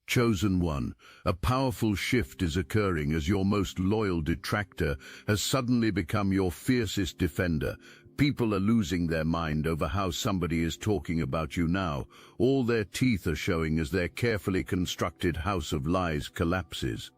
Chosen one, a powerful shift is occurring as your most loyal detractor has suddenly become your fiercest defender. People are losing their mind over how somebody is talking about you now. All their teeth are showing as their carefully constructed house of lies collapses.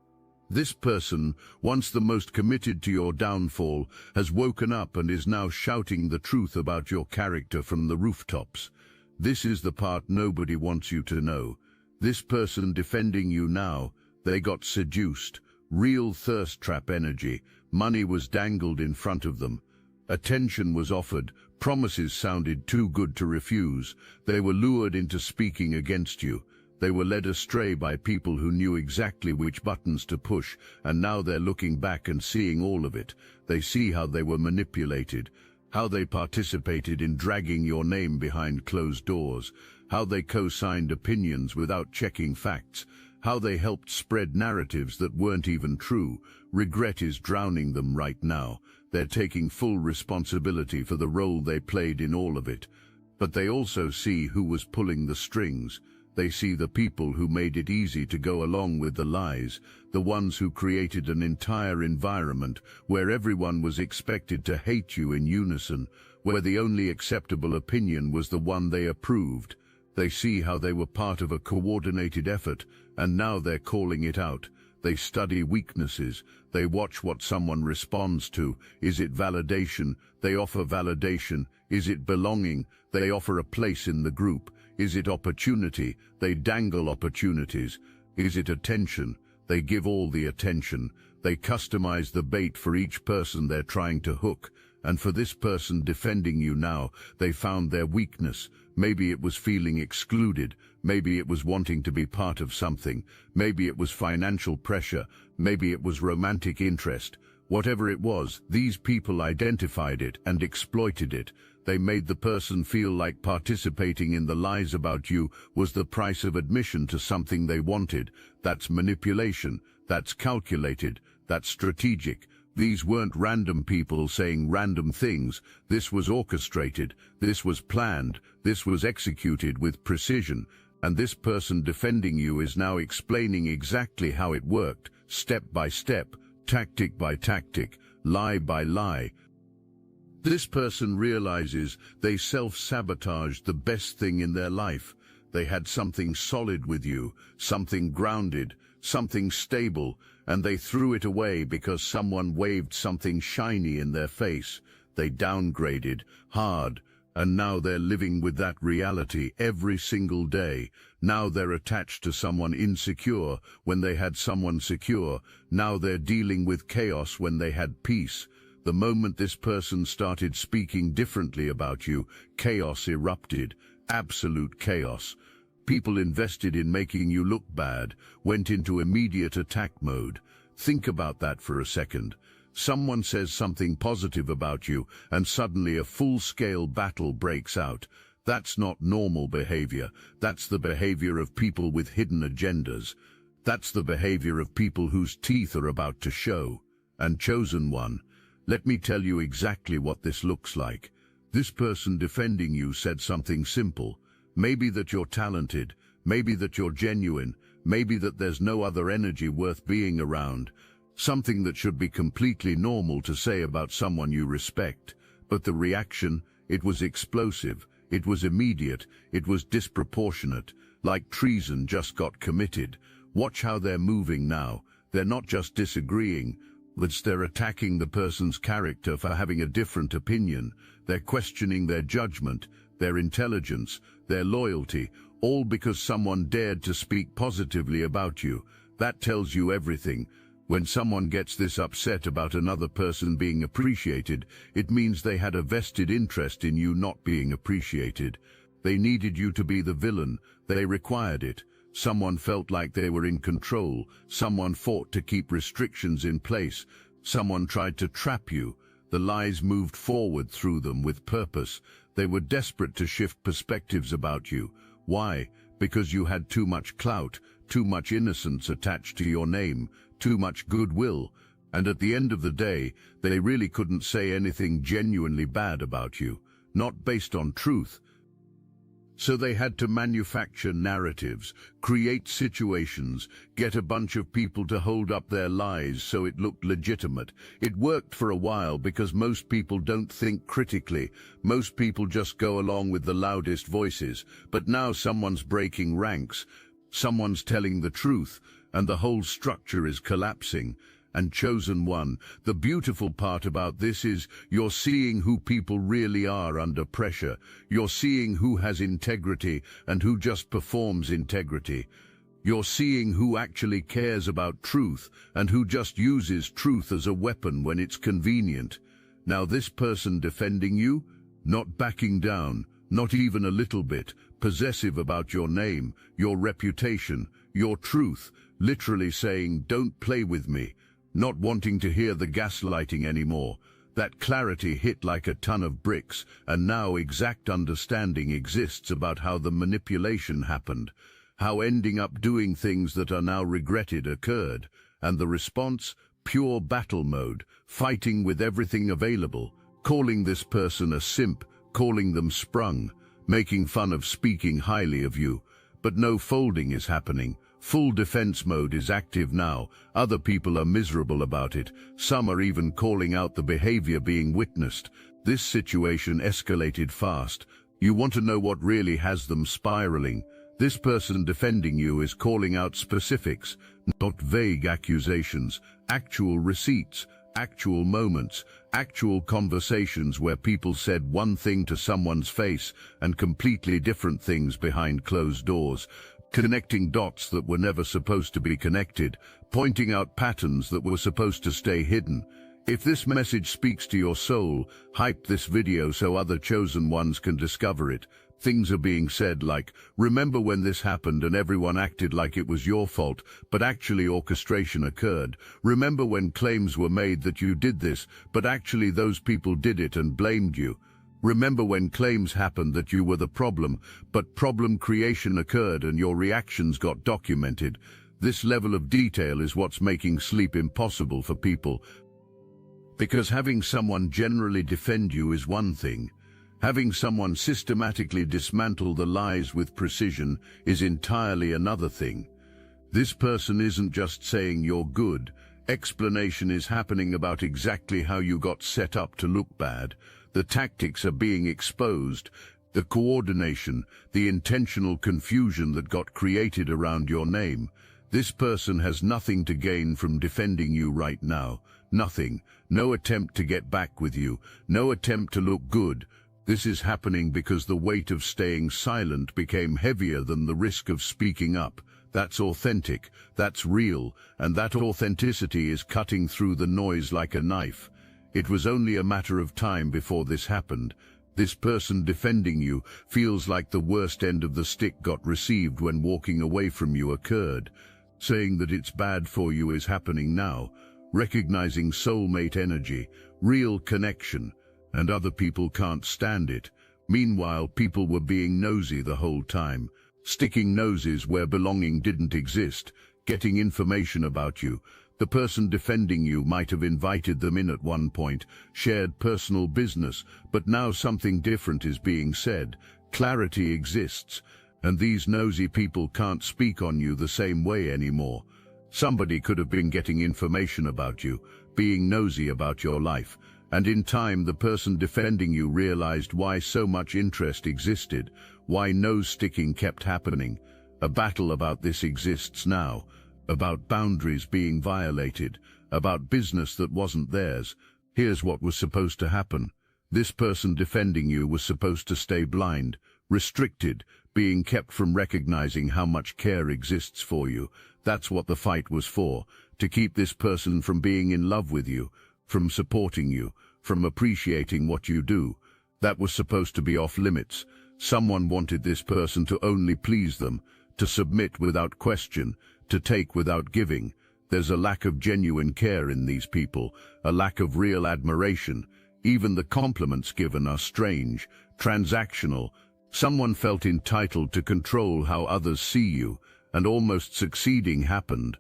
This person, once the most committed to your downfall, has woken up and is now shouting the truth about your character from the rooftops. This is the part nobody wants you to know. This person defending you now, they got seduced. Real thirst trap energy. Money was dangled in front of them. Attention was offered. Promises sounded too good to refuse. They were lured into speaking against you. They were led astray by people who knew exactly which buttons to push, and now they're looking back and seeing all of it. They see how they were manipulated, how they participated in dragging your name behind closed doors, how they co-signed opinions without checking facts, how they helped spread narratives that weren't even true. Regret is drowning them right now. They're taking full responsibility for the role they played in all of it. But they also see who was pulling the strings. They see the people who made it easy to go along with the lies, the ones who created an entire environment where everyone was expected to hate you in unison, where the only acceptable opinion was the one they approved. They see how they were part of a coordinated effort, and now they're calling it out. They study weaknesses. They watch what someone responds to. Is it validation? They offer validation. Is it belonging? They offer a place in the group. Is it opportunity? They dangle opportunities. Is it attention? They give all the attention. They customize the bait for each person they're trying to hook. And for this person defending you now, they found their weakness. Maybe it was feeling excluded. Maybe it was wanting to be part of something. Maybe it was financial pressure. Maybe it was romantic interest. Whatever it was, these people identified it and exploited it. They made the person feel like participating in the lies about you was the price of admission to something they wanted. That's manipulation. That's calculated. That's strategic. These weren't random people saying random things. This was orchestrated. This was planned. This was executed with precision. And this person defending you is now explaining exactly how it worked, step by step, tactic by tactic, lie by lie. This person realizes they self-sabotaged the best thing in their life. They had something solid with you, something grounded, something stable, and they threw it away because someone waved something shiny in their face. They downgraded hard, and now they're living with that reality every single day. Now they're attached to someone insecure when they had someone secure. Now they're dealing with chaos when they had peace. The moment this person started speaking differently about you, chaos erupted. Absolute chaos. People invested in making you look bad, went into immediate attack mode. Think about that for a second. Someone says something positive about you, and suddenly a full-scale battle breaks out. That's not normal behavior. That's the behavior of people with hidden agendas. That's the behavior of people whose teeth are about to show. And chosen one, let me tell you exactly what this looks like. This person defending you said something simple. Maybe that you're talented, maybe that you're genuine, maybe that there's no other energy worth being around. Something that should be completely normal to say about someone you respect. But the reaction, it was explosive, it was immediate, it was disproportionate, like treason just got committed. Watch how they're moving now. They're not just disagreeing, but they're attacking the person's character for having a different opinion. They're questioning their judgment, their intelligence, their loyalty, all because someone dared to speak positively about you. That tells you everything. When someone gets this upset about another person being appreciated, it means they had a vested interest in you not being appreciated. They needed you to be the villain. They required it. Someone felt like they were in control. Someone fought to keep restrictions in place. Someone tried to trap you. The lies moved forward through them with purpose. They were desperate to shift perspectives about you. Why? Because you had too much clout, too much innocence attached to your name, too much goodwill, and at the end of the day, they really couldn't say anything genuinely bad about you, not based on truth. So they had to manufacture narratives, create situations, get a bunch of people to hold up their lies so it looked legitimate. It worked for a while because most people don't think critically. Most people just go along with the loudest voices. But now someone's breaking ranks, someone's telling the truth, and the whole structure is collapsing. And chosen one, the beautiful part about this is you're seeing who people really are under pressure. You're seeing who has integrity and who just performs integrity. You're seeing who actually cares about truth and who just uses truth as a weapon when it's convenient. Now this person defending you, not backing down, not even a little bit, possessive about your name, your reputation, your truth, literally saying, "Don't play with me," not wanting to hear the gaslighting anymore. That clarity hit like a ton of bricks, and now exact understanding exists about how the manipulation happened, how ending up doing things that are now regretted occurred, and the response, pure battle mode, fighting with everything available, calling this person a simp, calling them sprung, making fun of speaking highly of you. But no folding is happening. Full defense mode is active now. Other people are miserable about it. Some are even calling out the behavior being witnessed. This situation escalated fast. You want to know what really has them spiraling? This person defending you is calling out specifics, not vague accusations, actual receipts, actual moments, actual conversations where people said one thing to someone's face and completely different things behind closed doors. Connecting dots that were never supposed to be connected, pointing out patterns that were supposed to stay hidden. If this message speaks to your soul, hype this video so other chosen ones can discover it. Things are being said like, "Remember when this happened and everyone acted like it was your fault, but actually orchestration occurred. Remember when claims were made that you did this, but actually those people did it and blamed you. Remember when claims happened that you were the problem, but problem creation occurred and your reactions got documented." This level of detail is what's making sleep impossible for people. Because having someone generally defend you is one thing. Having someone systematically dismantle the lies with precision is entirely another thing. This person isn't just saying you're good. Explanation is happening about exactly how you got set up to look bad. The tactics are being exposed, the coordination, the intentional confusion that got created around your name. This person has nothing to gain from defending you right now. Nothing. No attempt to get back with you. No attempt to look good. This is happening because the weight of staying silent became heavier than the risk of speaking up. That's authentic, that's real, and that authenticity is cutting through the noise like a knife. It was only a matter of time before this happened. This person defending you feels like the worst end of the stick got received when walking away from you occurred. Saying that it's bad for you is happening now. Recognizing soulmate energy, real connection, and other people can't stand it. Meanwhile, people were being nosy the whole time, sticking noses where belonging didn't exist, getting information about you. The person defending you might have invited them in at one point, shared personal business, but now something different is being said. Clarity exists, and these nosy people can't speak on you the same way anymore. Somebody could have been getting information about you, being nosy about your life, and in time the person defending you realized why so much interest existed, why nose-sticking kept happening. A battle about this exists now, about boundaries being violated, about business that wasn't theirs. Here's what was supposed to happen. This person defending you was supposed to stay blind, restricted, being kept from recognizing how much care exists for you. That's what the fight was for, to keep this person from being in love with you, from supporting you, from appreciating what you do. That was supposed to be off limits. Someone wanted this person to only please them, to submit without question, to take without giving. There's a lack of genuine care in these people, a lack of real admiration. Even the compliments given are strange, transactional. Someone felt entitled to control how others see you, and almost succeeding happened.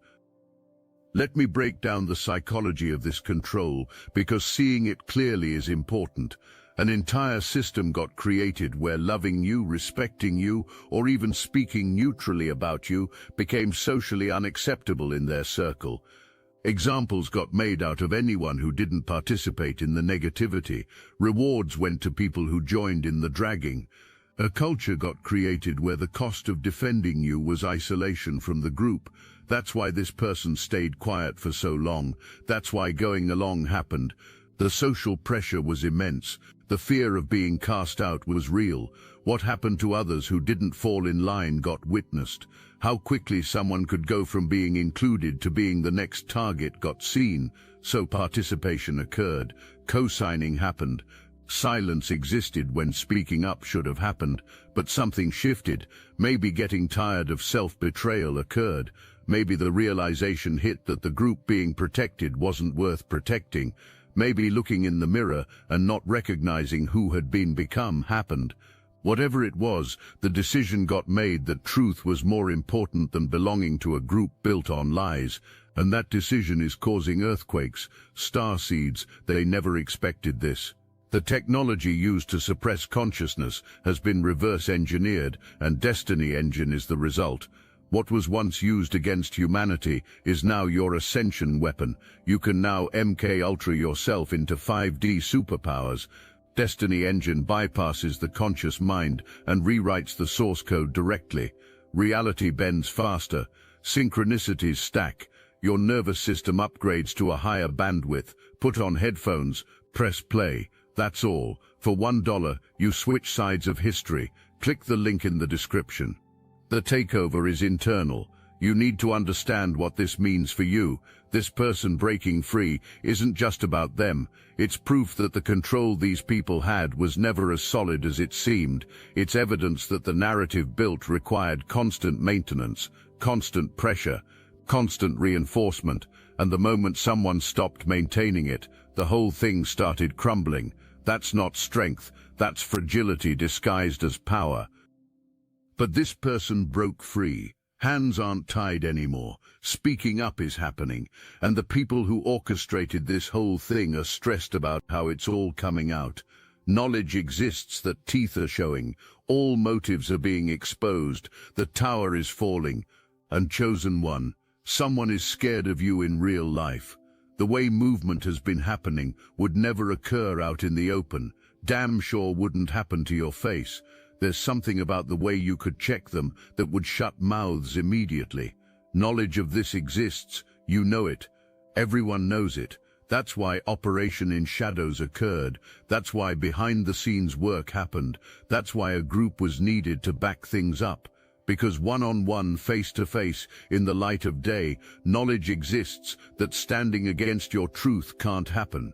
Let me break down the psychology of this control, because seeing it clearly is important. An entire system got created where loving you, respecting you, or even speaking neutrally about you became socially unacceptable in their circle. Examples got made out of anyone who didn't participate in the negativity. Rewards went to people who joined in the dragging. A culture got created where the cost of defending you was isolation from the group. That's why this person stayed quiet for so long. That's why going along happened. The social pressure was immense. The fear of being cast out was real. What happened to others who didn't fall in line got witnessed. How quickly someone could go from being included to being the next target got seen. So participation occurred. Co-signing happened. Silence existed when speaking up should have happened, but something shifted. Maybe getting tired of self-betrayal occurred. Maybe the realization hit that the group being protected wasn't worth protecting. Maybe looking in the mirror and not recognizing who had been become happened. Whatever it was, the decision got made that truth was more important than belonging to a group built on lies. And that decision is causing earthquakes, starseeds. They never expected this. The technology used to suppress consciousness has been reverse-engineered, and Destiny Engine is the result. What was once used against humanity is now your ascension weapon. You can now MK Ultra yourself into 5D superpowers. Destiny Engine bypasses the conscious mind and rewrites the source code directly. Reality bends faster. Synchronicities stack. Your nervous system upgrades to a higher bandwidth. Put on headphones. Press play. That's all. For $1, you switch sides of history. Click the link in the description. The takeover is internal. You need to understand what this means for you. This person breaking free isn't just about them. It's proof that the control these people had was never as solid as it seemed. It's evidence that the narrative built required constant maintenance, constant pressure, constant reinforcement, and the moment someone stopped maintaining it, the whole thing started crumbling. That's not strength, that's fragility disguised as power. But this person broke free. Hands aren't tied anymore. Speaking up is happening, and the people who orchestrated this whole thing are stressed about how it's all coming out. Knowledge exists that teeth are showing. All motives are being exposed. The tower is falling. And chosen one, someone is scared of you in real life. The way movement has been happening would never occur out in the open. Damn sure wouldn't happen to your face. There's something about the way you could check them that would shut mouths immediately. Knowledge of this exists. You know it. Everyone knows it. That's why Operation in Shadows occurred. That's why behind-the-scenes work happened. That's why a group was needed to back things up. Because one-on-one, face-to-face, in the light of day, knowledge exists that standing against your truth can't happen.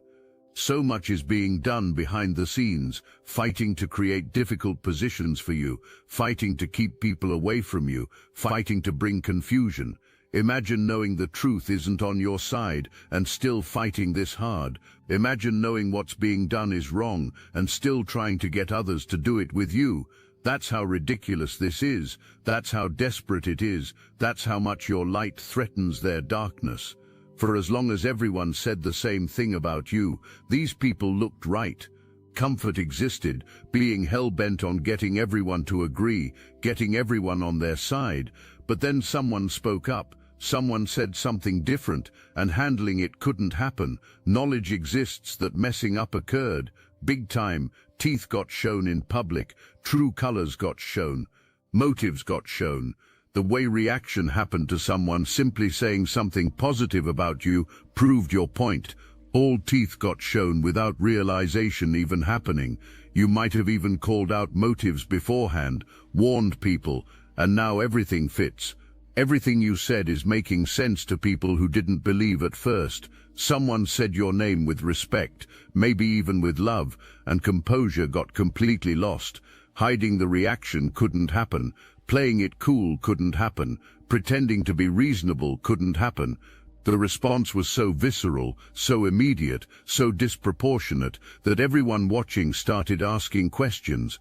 So much is being done behind the scenes, fighting to create difficult positions for you, fighting to keep people away from you, fighting to bring confusion. Imagine knowing the truth isn't on your side and still fighting this hard. Imagine knowing what's being done is wrong and still trying to get others to do it with you. That's how ridiculous this is. That's how desperate it is. That's how much your light threatens their darkness. For as long as everyone said the same thing about you, these people looked right. Comfort existed, being hell-bent on getting everyone to agree, getting everyone on their side. But then someone spoke up, someone said something different, and handling it couldn't happen. Knowledge exists that messing up occurred. Big time. Teeth got shown in public. True colors got shown. Motives got shown. The way reaction happened to someone simply saying something positive about you proved your point. All teeth got shown without realization even happening. You might have even called out motives beforehand, warned people, and now everything fits. Everything you said is making sense to people who didn't believe at first. Someone said your name with respect, maybe even with love, and composure got completely lost. Hiding the reaction couldn't happen. Playing it cool couldn't happen. Pretending to be reasonable couldn't happen. The response was so visceral, so immediate, so disproportionate, that everyone watching started asking questions.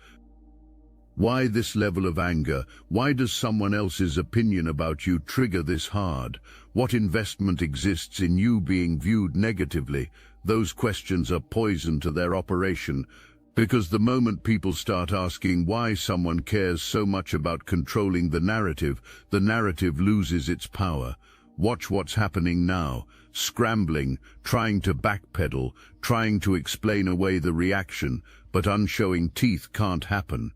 Why this level of anger? Why does someone else's opinion about you trigger this hard? What investment exists in you being viewed negatively? Those questions are poison to their operation. Because the moment people start asking why someone cares so much about controlling the narrative loses its power. Watch what's happening now. Scrambling, trying to backpedal, trying to explain away the reaction, but unshowing teeth can't happen.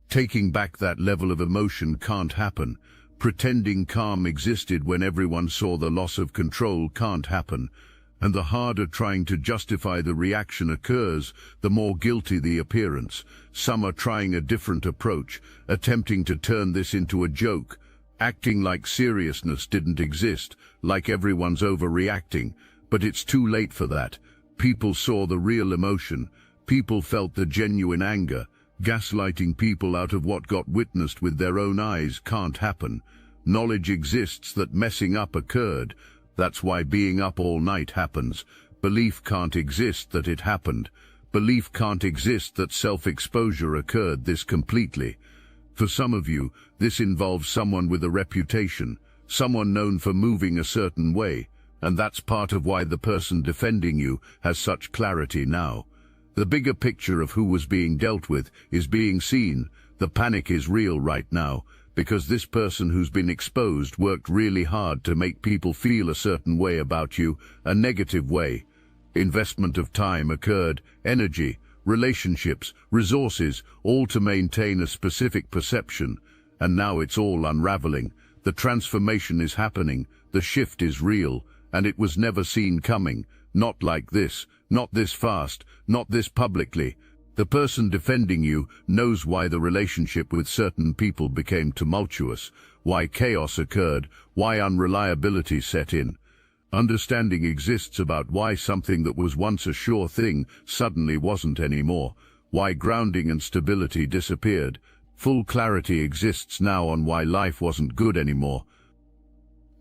Taking back that level of emotion can't happen. Pretending calm existed when everyone saw the loss of control can't happen. And the harder trying to justify the reaction occurs, the more guilty the appearance. Some are trying a different approach, attempting to turn this into a joke, acting like seriousness didn't exist, like everyone's overreacting. But it's too late for that. People saw the real emotion. People felt the genuine anger. Gaslighting people out of what got witnessed with their own eyes can't happen. Knowledge exists that messing up occurred. That's why being up all night happens. Belief can't exist that it happened. Belief can't exist that self-exposure occurred this completely. For some of you, this involves someone with a reputation, someone known for moving a certain way, and that's part of why the person defending you has such clarity now. The bigger picture of who was being dealt with is being seen. The panic is real right now, because this person who's been exposed worked really hard to make people feel a certain way about you, a negative way. Investment of time occurred, energy, relationships, resources, all to maintain a specific perception. And now it's all unraveling. The transformation is happening, the shift is real, and it was never seen coming. Not like this, not this fast, not this publicly. The person defending you knows why the relationship with certain people became tumultuous, why chaos occurred, why unreliability set in. Understanding exists about why something that was once a sure thing suddenly wasn't anymore, why grounding and stability disappeared. Full clarity exists now on why life wasn't good anymore.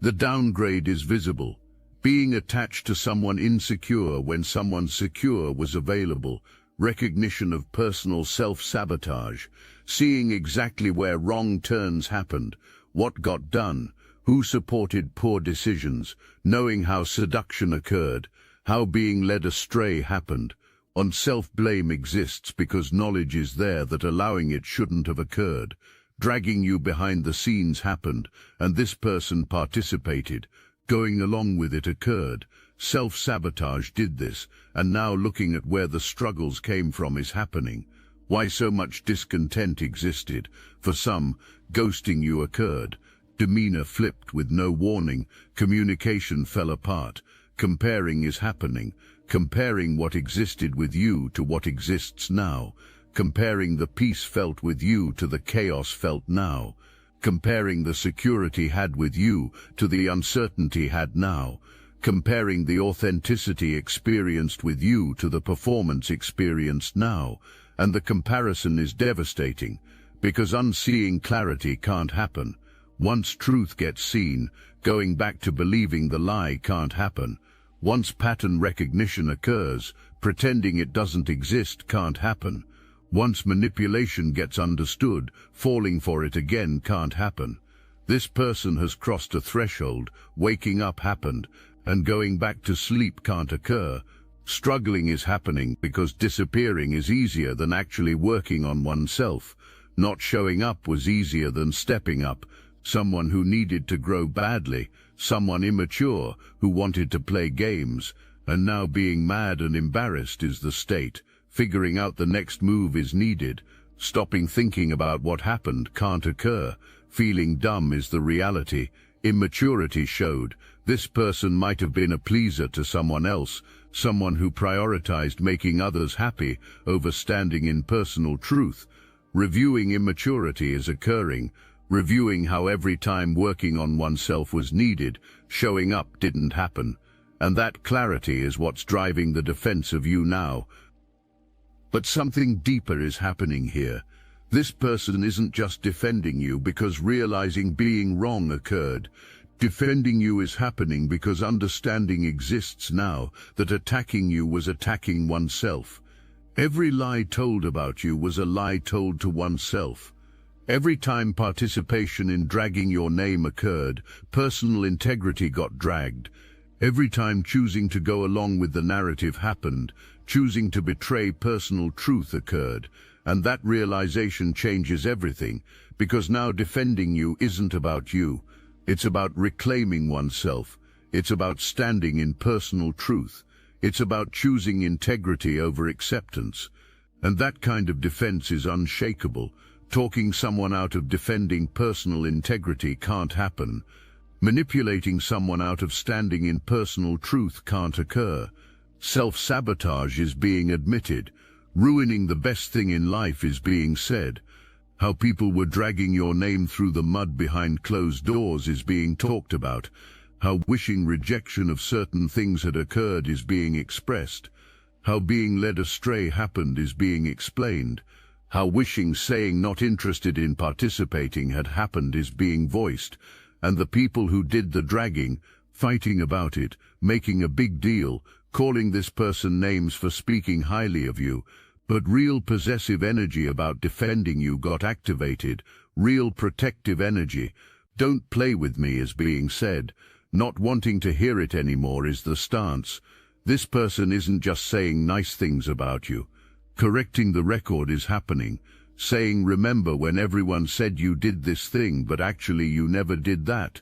The downgrade is visible. Being attached to someone insecure when someone secure was available. Recognition of personal self-sabotage, seeing exactly where wrong turns happened, what got done, who supported poor decisions, knowing how seduction occurred, how being led astray happened. On self-blame exists because knowledge is there that allowing it shouldn't have occurred. Dragging you behind the scenes happened, and this person participated. Going along with it occurred. Self-sabotage did this, and now looking at where the struggles came from is happening. Why so much discontent existed. For some, ghosting you occurred. Demeanor flipped with no warning. Communication fell apart. Comparing is happening. Comparing what existed with you to what exists now. Comparing the peace felt with you to the chaos felt now. Comparing the security had with you to the uncertainty had now. Comparing the authenticity experienced with you to the performance experienced now. And the comparison is devastating, because unseeing clarity can't happen. Once truth gets seen, going back to believing the lie can't happen. Once pattern recognition occurs, pretending it doesn't exist can't happen. Once manipulation gets understood, falling for it again can't happen. This person has crossed a threshold, waking up happened, and going back to sleep can't occur. Struggling is happening because disappearing is easier than actually working on oneself. Not showing up was easier than stepping up. Someone who needed to grow badly, someone immature who wanted to play games, and now being mad and embarrassed is the state. Figuring out the next move is needed. Stopping thinking about what happened can't occur. Feeling dumb is the reality. Immaturity showed. This person might have been a pleaser to someone else, someone who prioritized making others happy over standing in personal truth. Reviewing immaturity is occurring. Reviewing how every time working on oneself was needed, showing up didn't happen. And that clarity is what's driving the defense of you now. But something deeper is happening here. This person isn't just defending you because realizing being wrong occurred. Defending you is happening because understanding exists now that attacking you was attacking oneself. Every lie told about you was a lie told to oneself. Every time participation in dragging your name occurred, personal integrity got dragged. Every time choosing to go along with the narrative happened, choosing to betray personal truth occurred, and that realization changes everything, because now defending you isn't about you. It's about reclaiming oneself. It's about standing in personal truth. It's about choosing integrity over acceptance. And that kind of defense is unshakable. Talking someone out of defending personal integrity can't happen. Manipulating someone out of standing in personal truth can't occur. Self-sabotage is being admitted. Ruining the best thing in life is being said. How people were dragging your name through the mud behind closed doors is being talked about. How wishing rejection of certain things had occurred is being expressed. How being led astray happened is being explained. How wishing saying not interested in participating had happened is being voiced. And the people who did the dragging, fighting about it, making a big deal, calling this person names for speaking highly of you, but real possessive energy about defending you got activated, real protective energy. Don't play with me is being said. Not wanting to hear it anymore is the stance. This person isn't just saying nice things about you. Correcting the record is happening. Saying remember when everyone said you did this thing but actually you never did that.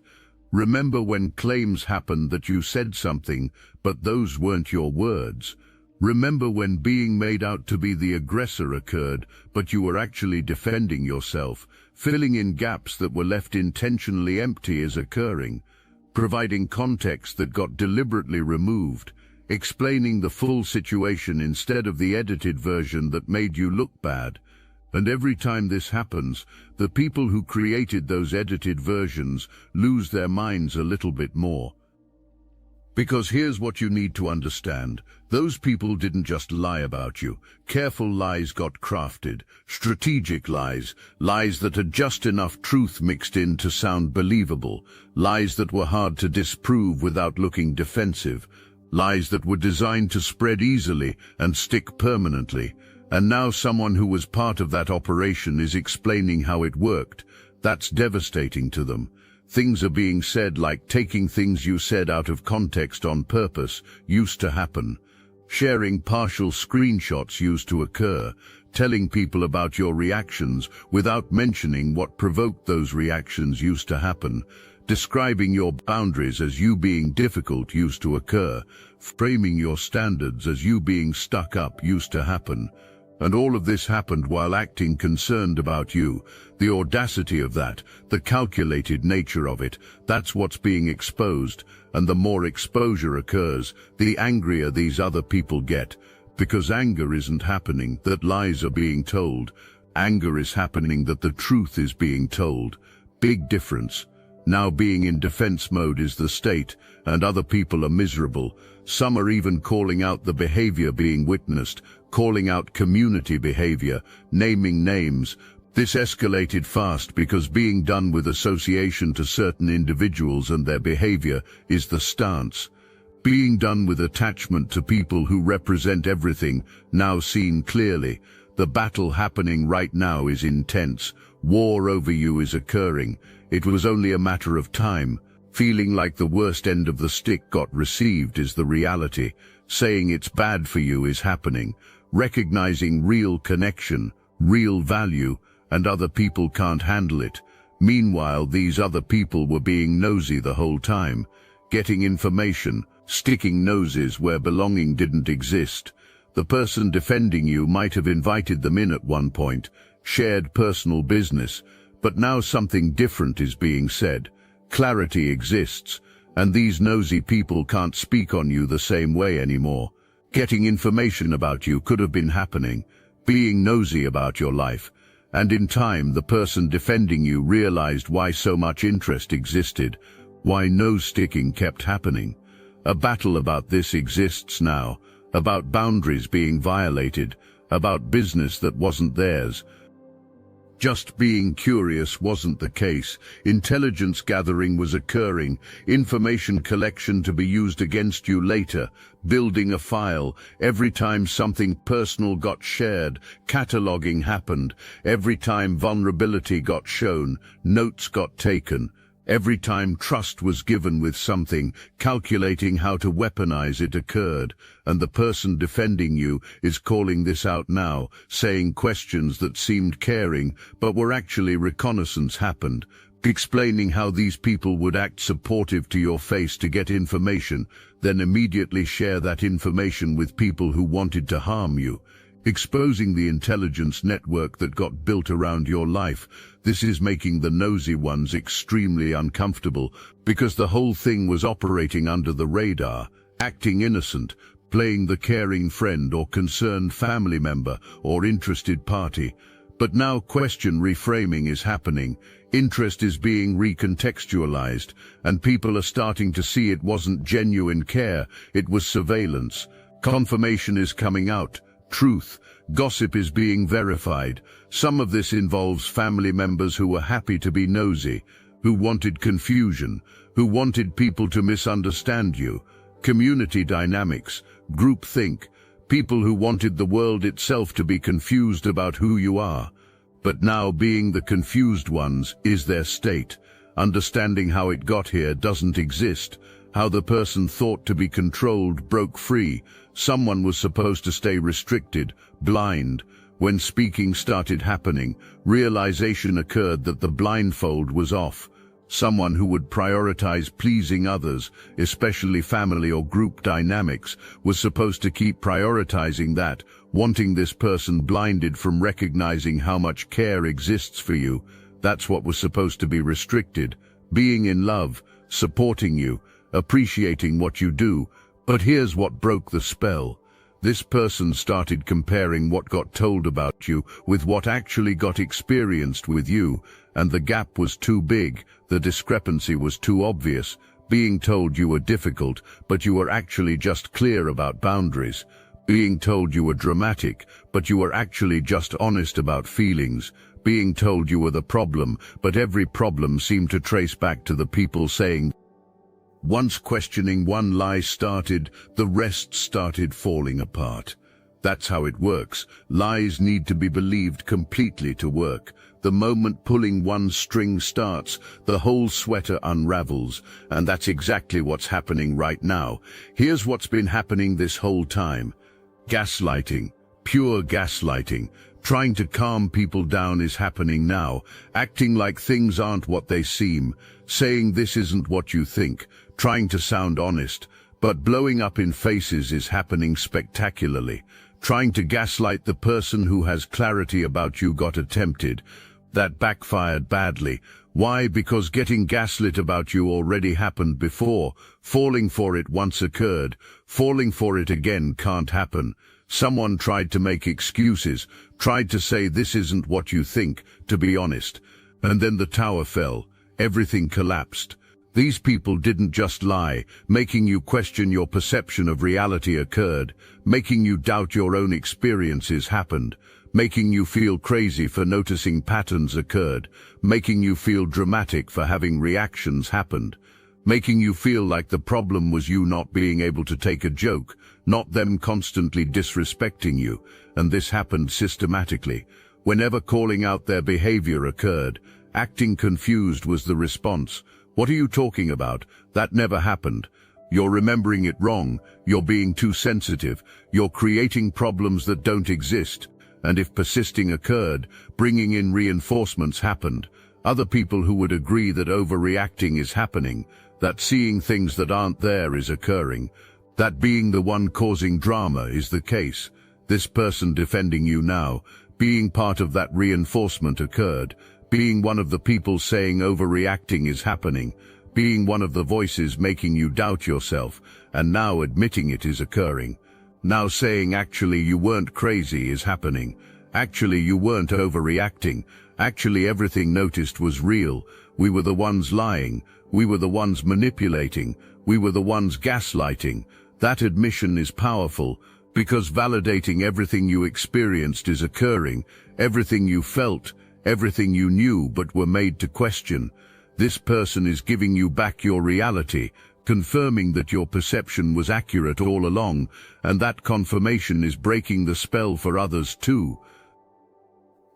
Remember when claims happened that you said something but those weren't your words. Remember when being made out to be the aggressor occurred, but you were actually defending yourself. Filling in gaps that were left intentionally empty is occurring. Providing context that got deliberately removed. Explaining the full situation instead of the edited version that made you look bad. And every time this happens, the people who created those edited versions lose their minds a little bit more. Because here's what you need to understand. Those people didn't just lie about you. Careful lies got crafted. Strategic lies. Lies that had just enough truth mixed in to sound believable. Lies that were hard to disprove without looking defensive. Lies that were designed to spread easily and stick permanently. And now someone who was part of that operation is explaining how it worked. That's devastating to them. Things are being said like taking things you said out of context on purpose used to happen. Sharing partial screenshots used to occur. Telling people about your reactions without mentioning what provoked those reactions used to happen. Describing your boundaries as you being difficult used to occur. Framing your standards as you being stuck up used to happen. And all of this happened while acting concerned about you. The audacity of that, the calculated nature of it, that's what's being exposed. And the more exposure occurs, the angrier these other people get. Because anger isn't happening that lies are being told. Anger is happening that the truth is being told. Big difference. Now being in defense mode is the state, and other people are miserable. Some are even calling out the behavior being witnessed, calling out community behavior, naming names. This escalated fast because being done with association to certain individuals and their behavior is the stance. Being done with attachment to people who represent everything, now seen clearly. The battle happening right now is intense. War over you is occurring. It was only a matter of time. Feeling like the worst end of the stick got received is the reality. Saying it's bad for you is happening. Recognizing real connection, real value, and other people can't handle it. Meanwhile, these other people were being nosy the whole time. Getting information, sticking noses where belonging didn't exist. The person defending you might have invited them in at one point, shared personal business, but now something different is being said. Clarity exists, and these nosy people can't speak on you the same way anymore. Getting information about you could have been happening, being nosy about your life, and in time the person defending you realized why so much interest existed, why nose-sticking kept happening. A battle about this exists now, about boundaries being violated, about business that wasn't theirs. Just being curious wasn't the case. Intelligence gathering was occurring, information collection to be used against you later, building a file. Every time something personal got shared, cataloging happened. Every time vulnerability got shown, notes got taken. Every time trust was given with something, calculating how to weaponize it occurred, and the person defending you is calling this out now, saying questions that seemed caring, but were actually reconnaissance happened, explaining how these people would act supportive to your face to get information, then immediately share that information with people who wanted to harm you. Exposing the intelligence network that got built around your life. This is making the nosy ones extremely uncomfortable, because the whole thing was operating under the radar, acting innocent, playing the caring friend or concerned family member or interested party. But now question reframing is happening, interest is being recontextualized, and people are starting to see it wasn't genuine care, it was surveillance. Confirmation is coming out. Truth, gossip is being verified. Some of this involves family members who were happy to be nosy, who wanted confusion, who wanted people to misunderstand you. Community dynamics, groupthink, people who wanted the world itself to be confused about who you are. But now being the confused ones is their state. Understanding how it got here doesn't exist. How the person thought to be controlled broke free. Someone was supposed to stay restricted, blind. When speaking started happening, realization occurred that the blindfold was off. Someone who would prioritize pleasing others, especially family or group dynamics, was supposed to keep prioritizing that, wanting this person blinded from recognizing how much care exists for you. That's what was supposed to be restricted. Being in love, supporting you, appreciating what you do. But here's what broke the spell. This person started comparing what got told about you with what actually got experienced with you, and the gap was too big, the discrepancy was too obvious. Being told you were difficult, but you were actually just clear about boundaries. Being told you were dramatic, but you were actually just honest about feelings. Being told you were the problem, but every problem seemed to trace back to the people saying. Once questioning one lie started, the rest started falling apart. That's how it works. Lies need to be believed completely to work. The moment pulling one string starts, the whole sweater unravels, and that's exactly what's happening right now. Here's what's been happening this whole time. Gaslighting, pure gaslighting. Trying to calm people down is happening now, acting like things aren't what they seem, saying this isn't what you think, trying to sound honest, but blowing up in faces is happening spectacularly. Trying to gaslight the person who has clarity about you got attempted. That backfired badly. Why? Because getting gaslit about you already happened before. Falling for it once occurred. Falling for it again can't happen. Someone tried to make excuses, tried to say this isn't what you think, to be honest. And then the tower fell. Everything collapsed. These people didn't just lie, making you question your perception of reality occurred, making you doubt your own experiences happened, making you feel crazy for noticing patterns occurred, making you feel dramatic for having reactions happened, making you feel like the problem was you not being able to take a joke, not them constantly disrespecting you, and this happened systematically. Whenever calling out their behavior occurred, acting confused was the response. What are you talking about? That never happened. You're remembering it wrong. You're being too sensitive. You're creating problems that don't exist. And if persisting occurred, bringing in reinforcements happened. Other people who would agree that overreacting is happening, that seeing things that aren't there is occurring, that being the one causing drama is the case. This person defending you now, being part of that reinforcement occurred. Being one of the people saying overreacting is happening, being one of the voices making you doubt yourself, and now admitting it is occurring. Now saying actually you weren't crazy is happening. Actually you weren't overreacting. Actually everything noticed was real. We were the ones lying. We were the ones manipulating. We were the ones gaslighting. That admission is powerful, because validating everything you experienced is occurring, everything you felt, everything you knew but were made to question. This person is giving you back your reality, confirming that your perception was accurate all along, and that confirmation is breaking the spell for others too.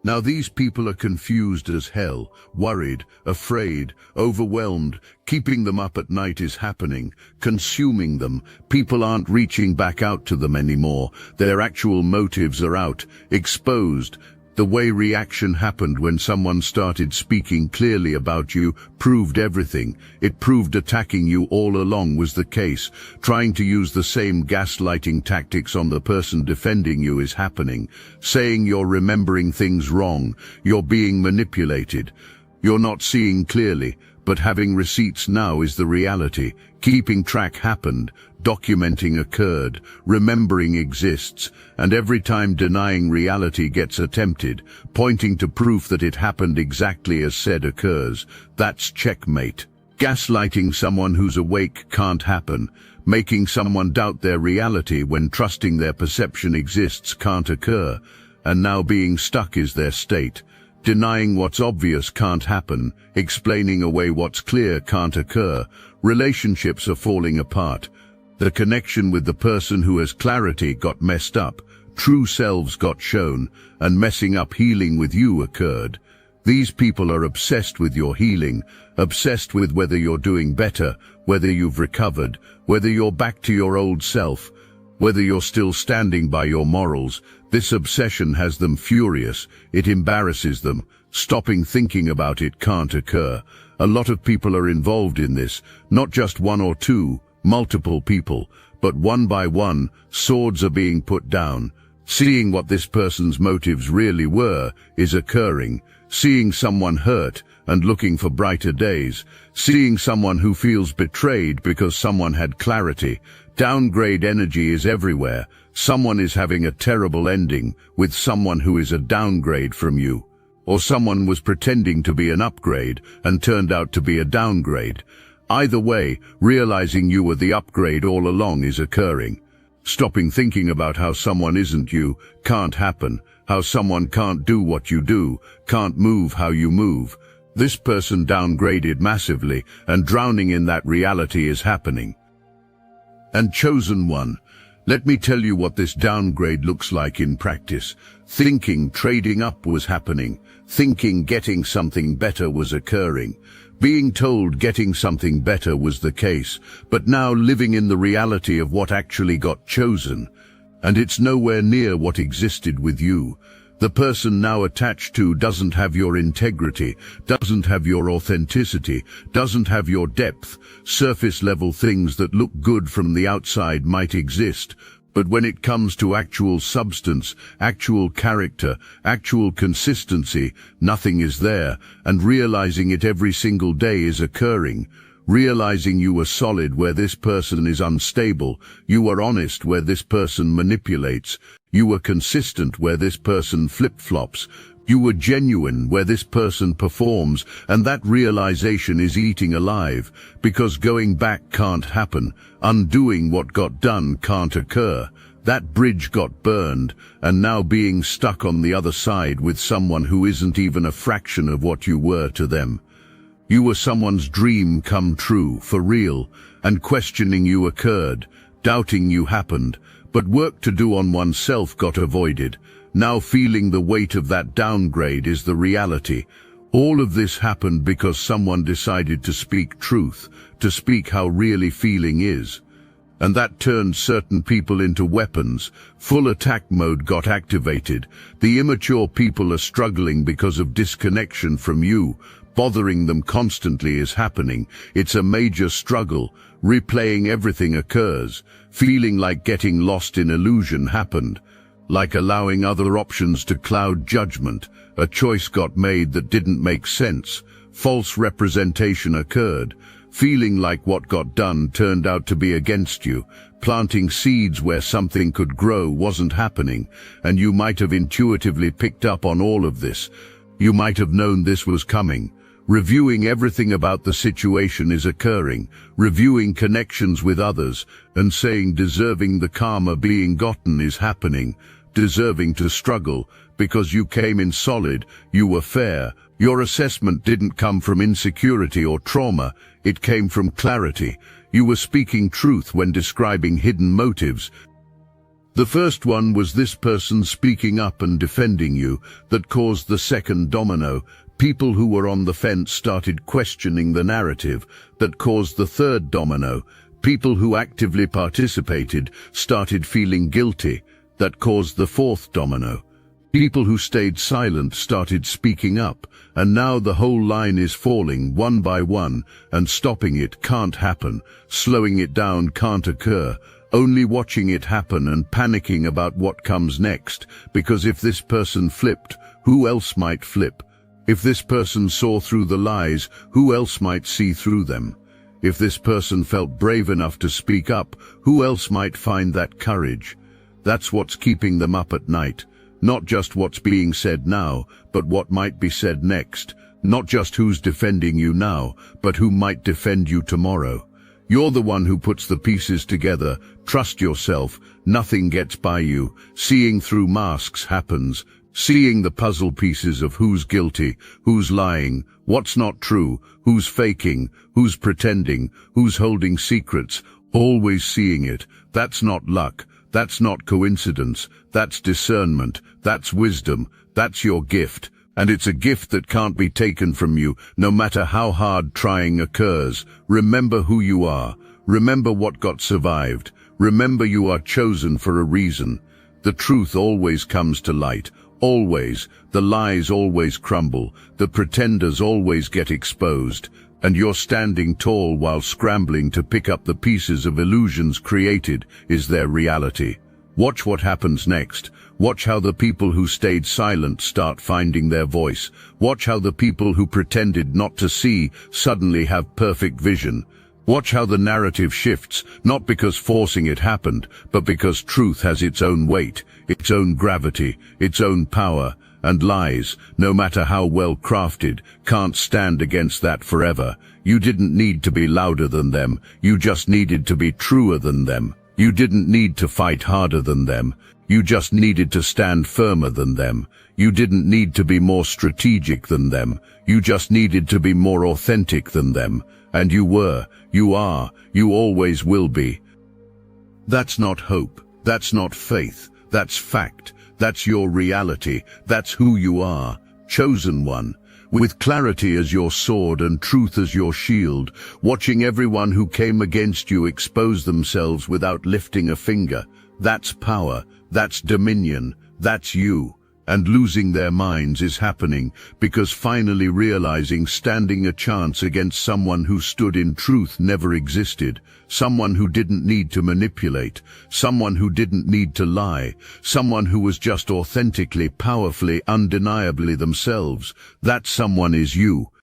Now these people are confused as hell, worried, afraid, overwhelmed. Keeping them up at night is happening, consuming them. People aren't reaching back out to them anymore. Their actual motives are out, exposed. The way reaction happened when someone started speaking clearly about you proved everything. It proved attacking you all along was the case. Trying to use the same gaslighting tactics on the person defending you is happening. Saying you're remembering things wrong, you're being manipulated. You're not seeing clearly, but having receipts now is the reality. Keeping track happened, documenting occurred, remembering exists, and every time denying reality gets attempted, pointing to proof that it happened exactly as said occurs. That's checkmate. Gaslighting someone who's awake can't happen. Making someone doubt their reality when trusting their perception exists can't occur. And now being stuck is their state. Denying what's obvious can't happen. Explaining away what's clear can't occur. Relationships are falling apart. The connection with the person who has clarity got messed up. True selves got shown, and messing up healing with you occurred. These people are obsessed with your healing, obsessed with whether you're doing better, whether you've recovered, whether you're back to your old self, whether you're still standing by your morals. This obsession has them furious. It embarrasses them. Stopping thinking about it can't occur. A lot of people are involved in this, not just one or two, multiple people, but one by one, swords are being put down. Seeing what this person's motives really were is occurring. Seeing someone hurt and looking for brighter days. Seeing someone who feels betrayed because someone had clarity. Downgrade energy is everywhere. Someone is having a terrible ending with someone who is a downgrade from you. Or someone was pretending to be an upgrade and turned out to be a downgrade. Either way, realizing you were the upgrade all along is occurring. Stopping thinking about how someone isn't you can't happen. How someone can't do what you do, can't move how you move. This person downgraded massively, and drowning in that reality is happening. And chosen one, let me tell you what this downgrade looks like in practice. Thinking trading up was happening. Thinking getting something better was occurring. Being told getting something better was the case, but now living in the reality of what actually got chosen. And it's nowhere near what existed with you. The person now attached to doesn't have your integrity, doesn't have your authenticity, doesn't have your depth. Surface level things that look good from the outside might exist, but when it comes to actual substance, actual character, actual consistency, nothing is there, and realizing it every single day is occurring. Realizing you were solid where this person is unstable, you were honest where this person manipulates, you were consistent where this person flip-flops, you were genuine where this person performs, and that realization is eating alive, because going back can't happen, undoing what got done can't occur. That bridge got burned, and now being stuck on the other side with someone who isn't even a fraction of what you were to them. You were someone's dream come true, for real, and questioning you occurred, doubting you happened, but work to do on oneself got avoided. Now feeling the weight of that downgrade is the reality. All of this happened because someone decided to speak truth, to speak how really feeling is. And that turned certain people into weapons. Full attack mode got activated. The immature people are struggling because of disconnection from you. Bothering them constantly is happening. It's a major struggle. Replaying everything occurs. Feeling like getting lost in illusion happened. Like allowing other options to cloud judgment. A choice got made that didn't make sense. False representation occurred. Feeling like what got done turned out to be against you. Planting seeds where something could grow wasn't happening, and you might have intuitively picked up on all of this. You might have known this was coming. Reviewing everything about the situation is occurring, reviewing connections with others, and saying deserving the karma being gotten is happening, deserving to struggle, because you came in solid, you were fair. Your assessment didn't come from insecurity or trauma, it came from clarity. You were speaking truth when describing hidden motives. The first one was this person speaking up and defending you that caused the second domino. People who were on the fence started questioning the narrative that caused the third domino. People who actively participated started feeling guilty that caused the fourth domino. People who stayed silent started speaking up, and now the whole line is falling one by one, and stopping it can't happen, slowing it down can't occur, only watching it happen and panicking about what comes next, because if this person flipped, who else might flip? If this person saw through the lies, who else might see through them? If this person felt brave enough to speak up, who else might find that courage? That's what's keeping them up at night. Not just what's being said now, but what might be said next. Not just who's defending you now, but who might defend you tomorrow. You're the one who puts the pieces together. Trust yourself. Nothing gets by you. Seeing through masks happens. Seeing the puzzle pieces of who's guilty, who's lying, what's not true, who's faking, who's pretending, who's holding secrets. Always seeing it. That's not luck. That's not coincidence. That's discernment. That's wisdom. That's your gift. And it's a gift that can't be taken from you, no matter how hard trying occurs. Remember who you are. Remember what got survived. Remember you are chosen for a reason. The truth always comes to light. Always. The lies always crumble. The pretenders always get exposed. And you're standing tall while scrambling to pick up the pieces of illusions created is their reality. Watch what happens next. Watch how the people who stayed silent start finding their voice. Watch how the people who pretended not to see suddenly have perfect vision. Watch how the narrative shifts, not because forcing it happened, but because truth has its own weight, its own gravity, its own power, and lies, no matter how well crafted, can't stand against that forever. You didn't need to be louder than them. You just needed to be truer than them. You didn't need to fight harder than them. You just needed to stand firmer than them. You didn't need to be more strategic than them. You just needed to be more authentic than them. And you were, you are, you always will be. That's not hope. That's not faith. That's fact. That's your reality. That's who you are. Chosen one. With clarity as your sword and truth as your shield, watching everyone who came against you expose themselves without lifting a finger. That's power. That's dominion. That's you. And losing their minds is happening because finally realizing standing a chance against someone who stood in truth never existed, someone who didn't need to manipulate, someone who didn't need to lie, someone who was just authentically, powerfully, undeniably themselves. That someone is you.